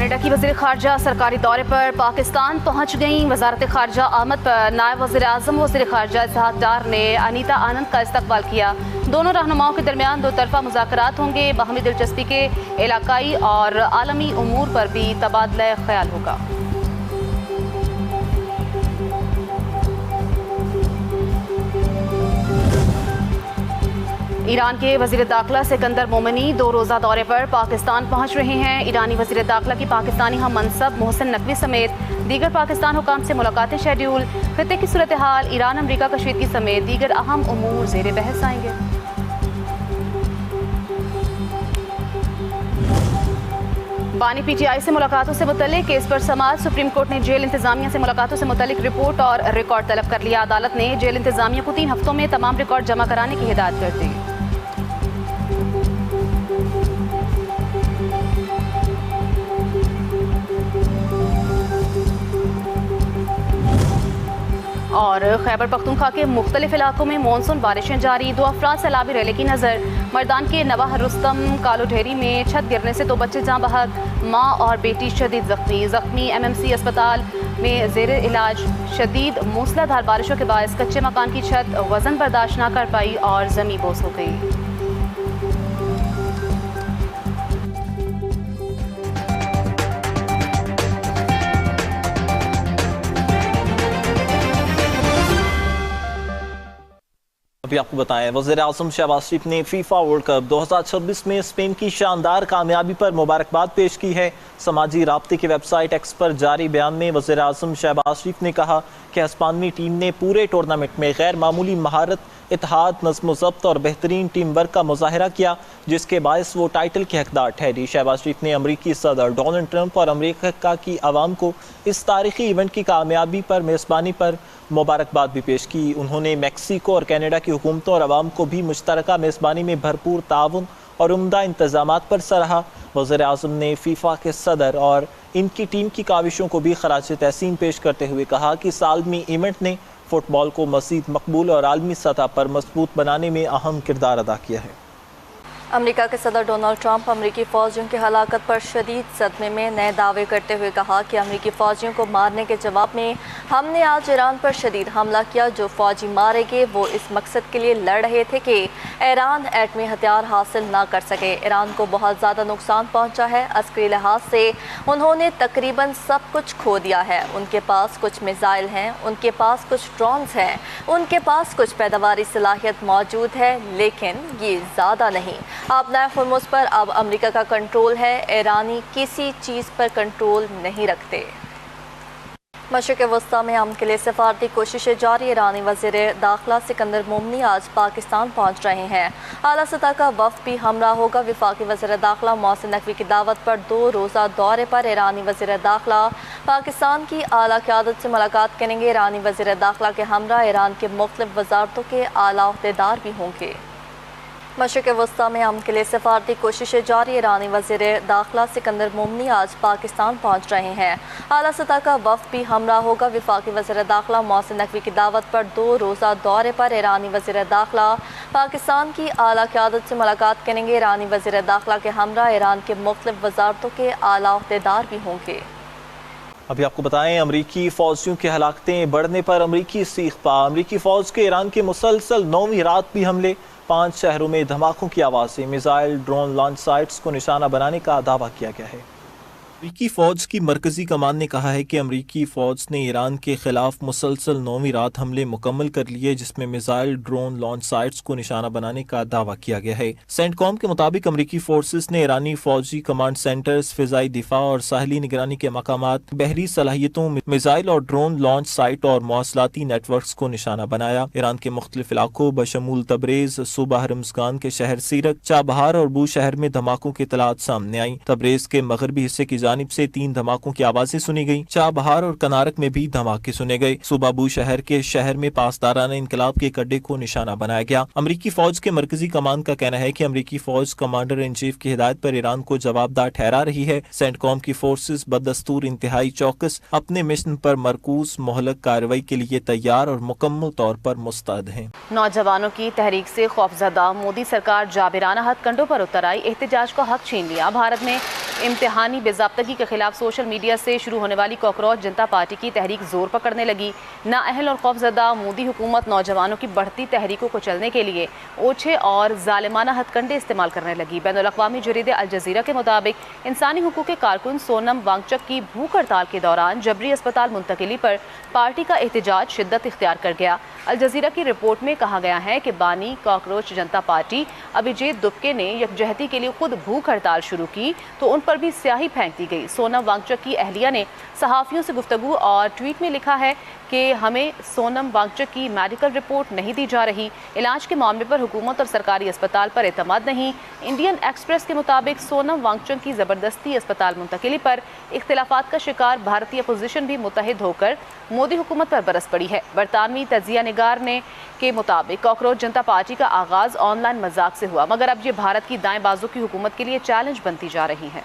Canada की वज़ीर ख़ारजा सरकारी दौरे पर पाकिस्तान पहुँच गईं। वज़ारत ख़ारजा आमद पर नायब वज़ीर आज़म वज़ीर ख़ारजा इसहाक़ डार ने अनीता आनंद का इस्तकबाल किया। दोनों रहनुमाओं के दरमियान दो तरफ़ा मुज़ाकरात होंगे। बाहमी दिलचस्पी के इलाकाई और आलमी उमूर पर भी तबादला ख्याल होगा। ईरान के वज़ीर दाखिला सिकंदर मोमिनी 2 रोज़ा दौरे पर पाकिस्तान पहुँच रहे हैं। ईरानी वज़ीर दाखिला की पाकिस्तानी हम मनसब मोहसिन नकवी समेत दीगर पाकिस्तान हुकाम से मुलाकातें शेड्यूल। खित्ते की सूरत हाल, ईरान अमरीका कशीदगी समेत दीगर अहम उमूर ज़ेर बहस आएंगे। बानी PTI से मुलाकातों से मुतल्लिक केस पर समाअत। सुप्रीम कोर्ट ने जेल इंतजामिया से मुलाकातों से मुतल्लिक रिपोर्ट और रिकॉर्ड तलब कर लिया। अदालत ने जेल इंतजामिया को 3 हफ्तों में तमाम रिकॉर्ड जमा कराने की हिदायत कर दी। और खैबर पख्तूनख्वा के मुख्तलिफ इलाकों में मानसून बारिशें जारी। 2 अफराद सैलाबी रैली की नज़र। मर्दान के नवाह रुस्तम कालो ढेरी में छत गिरने से 2 बच्चे जाँ बहक, माँ और बेटी शदीद जख्मी। MMC अस्पताल में जेर इलाज। शदीद मूसलाधार बारिशों के बायस कच्चे मकान की छत वजन बर्दाश्त न कर पाई और ज़मीं बोस हो गई। अभी आपको बताएं, वज़ीर आज़म शहबाज शरीफ ने फीफा वर्ल्ड कप 2026 में स्पेन की शानदार कामयाबी पर मुबारकबाद पेश की है। समाजी राब्ते की वेबसाइट एक्स पर जारी बयान में वज़ीर आज़म शहबाज शरीफ ने कहा कि हिस्पानी टीम ने पूरे टूर्नामेंट में गैर मामूली महारत, इत्तेहाद, नज़्म ज़ब्त और बेहतरीन टीम वर्क का मुजाहिरा किया, जिसके बायस वो टाइटल के हकदार ठहरी। शहबाज शरीफ ने अमरीकी सदर डोनाल्ड ट्रंप और अमरीका की आवाम को इस तारीखी इवेंट की कामयाबी पर मेज़बानी पर मुबारकबाद भी पेश की। उन्होंने मैक्सिको और कनाडा की हुकूमतों और आवाम को भी मुश्तरका मेज़बानी में भरपूर ताउन और उम्दा इंतजामात पर सराहा। वज़ीर आज़म ने फीफा के सदर और इनकी टीम की काविशों को भी खराज तहसीन पेश करते हुए कहा कि इस आलमी इवेंट ने फ़ुटबॉल को मज़ीद मकबूल और आलमी सतह पर मजबूत बनाने में अहम किरदार अदा किया है। अमेरिका के सदर डोनाल्ड ट्रंप अमेरिकी फ़ौजियों की हलाकत पर शदीद सदमे में नए दावे करते हुए कहा कि अमेरिकी फ़ौजियों को मारने के जवाब में हमने आज ईरान पर शदीद हमला किया। जो फ़ौजी मारे गए वो इस मकसद के लिए लड़ रहे थे कि ईरान एटमी हथियार हासिल ना कर सके। ईरान को बहुत ज़्यादा नुकसान पहुँचा है। अस्करी लिहाज से उन्होंने तकरीबन सब कुछ खो दिया है। उनके पास कुछ मिसाइल हैं, उनके पास कुछ ड्रोन्स हैं, उनके पास कुछ पैदावारी सलाहियत मौजूद है, लेकिन ये ज़्यादा नहीं। अब नए फरमोज पर अब अमेरिका का कंट्रोल है। ईरानी किसी चीज़ पर कंट्रोल नहीं रखते। मशरिक़ वस्ता में अमन के लिए सफारती कोशिशें जारी। ईरानी वज़ीर दाखिला सिकंदर मोमिनी आज पाकिस्तान पहुँच रहे हैं। आला सतह का वफ़द भी हमरा होगा। वफाकी वज़ीर दाखिला मोहसिन नकवी की दावत पर 2 रोज़ा दौरे पर ईरानी वज़ीर दाखिला पाकिस्तान की आला क़यादत से मुलाकात करेंगे। ईरानी वज़ीर दाखिला के हमरा ईरान के मुख्तलिफ वज़ारतों के आला अहदेदार भी होंगे। मशरिक़ वस्ता में अमन के लिए सफारती कोशिशें जारी। ईरानी वज़ीर दाखिला सिकंदर मोमिनी आज पाकिस्तान पहुँच रहे हैं। आला सतह का वफ़द भी हमरा होगा। वफाकी वज़ीर दाखिला मोहसिन नकवी की दावत पर 2 रोज़ा दौरे पर ईरानी वज़ीर दाखिला पाकिस्तान की आला क़यादत से मुलाकात करेंगे। ईरानी वज़ीर दाखिला के हमरा ईरान के मुख्तलिफ वज़ारतों के आला अहदेदार भी होंगे। अभी आपको बताएं, अमरीकी फौजियों की हलाकतें बढ़ने पर अमरीकी सीखपा। अमरीकी फ़ौज के ईरान के मुसलसल 9वीं रात भी हमले। 5 शहरों में धमाकों की आवाज़ें। मिसाइल, ड्रोन लॉन्च साइट्स को निशाना बनाने का दावा किया गया है। अमरीकी फ़ौज की मरकज़ी कमान ने कहा है कि अमरीकी फ़ौज ने ईरान के खिलाफ मुसलसल 9वीं रात हमले मुकम्मल कर लिए, जिसमें मिसाइल, ड्रोन लॉन्च साइट्स को निशाना बनाने का दावा किया गया है। सेंटकॉम के मुताबिक अमरीकी फोर्सेस ने ईरानी फौजी कमांड सेंटर्स, फ़िज़ाई दिफा और साहली निगरानी के मकामात, बहरी सलाहियतों, मिसाइल और ड्रोन लॉन्च साइट और मौसलाती नेटवर्क को निशाना बनाया। ईरान के मुख्तलिफ इलाकों बशमूल तबरेज, सूबा हरमज़गान के शहर सीरक, चाबहार और बू शहर में धमाकों की इत्तलात सामने आई। तबरेज के मगरबी हिस्से की जानिब से 3 धमाकों की आवाजें सुनी गई। चाबहार और कनारक में भी धमाके सुने गए। सूबाबू शहर के शहर में पासदाराना इनकलाब के एक अड्डे को निशाना बनाया गया। अमरीकी फौज के मरकजी कमान का कहना है कि अमरीकी फौज कमांडर इन चीफ की हिदायत पर ईरान को जवाबदार ठहरा रही है। सेंटकॉम की फोर्सेस बदस्तूर इंतहाई चौकस, अपने मिशन पर मरकूज मुहलक कार्रवाई के लिए तैयार और मुकम्मल तौर पर मुस्तैद हैं। नौजवानों की तहरीक से खौफजदा मोदी सरकार जाबिराना हथकंडों पर उतर आई, एहतजाज का हक छीन लिया। भारत में इम्तिहानी बेज़ाब्तगी के खिलाफ सोशल मीडिया से शुरू होने वाली कॉकरोच जनता पार्टी की तहरीक जोर पकड़ने लगी। नाअहल और खौफजदा मोदी हुकूमत नौजवानों की बढ़ती तहरीकों को चलने के लिए ओछे और जालिमाना हथकंडे इस्तेमाल करने लगी। बैनुल-अक़वामी जरीदे अल जज़ीरा के मुताबिक इंसानी हुकूक के कारकुन सोनम वांगचुक की भूख हड़ताल के दौरान जबरी अस्पताल मुंतकिली पर पार्टी का एहतजाज शिद्दत इख्तियार कर गया। अल जज़ीरा की रिपोर्ट में कहा गया है कि बानी कॉकरोच जनता पार्टी अभिजीत दुबके ने यकजहती के लिए खुद भूख हड़ताल शुरू की तो उन पर भी स्याही फेंक दी गई। सोनम वांगचुक की अहलिया ने सहाफ़ियों से गुफ्तगू और ट्वीट में लिखा है कि हमें सोनम वांगचुक की मेडिकल रिपोर्ट नहीं दी जा रही, इलाज के मामले पर हुकूमत और सरकारी अस्पताल पर एतमाद नहीं। इंडियन एक्सप्रेस के मुताबिक सोनम वांगचुक की ज़बरदस्ती अस्पताल मुंतकिली पर इख्तिलाफात का शिकार भारतीय अपोजिशन भी मुत्तहिद होकर मोदी हुकूमत पर बरस पड़ी है। बरतानवी तजिया निगार ने के मुताबिक कॉकरोच जनता पार्टी का आगाज़ ऑनलाइन मजाक से हुआ, मगर अब ये भारत की दाएं बाजू की हुकूमत के लिए चैलेंज बनती जा रही है।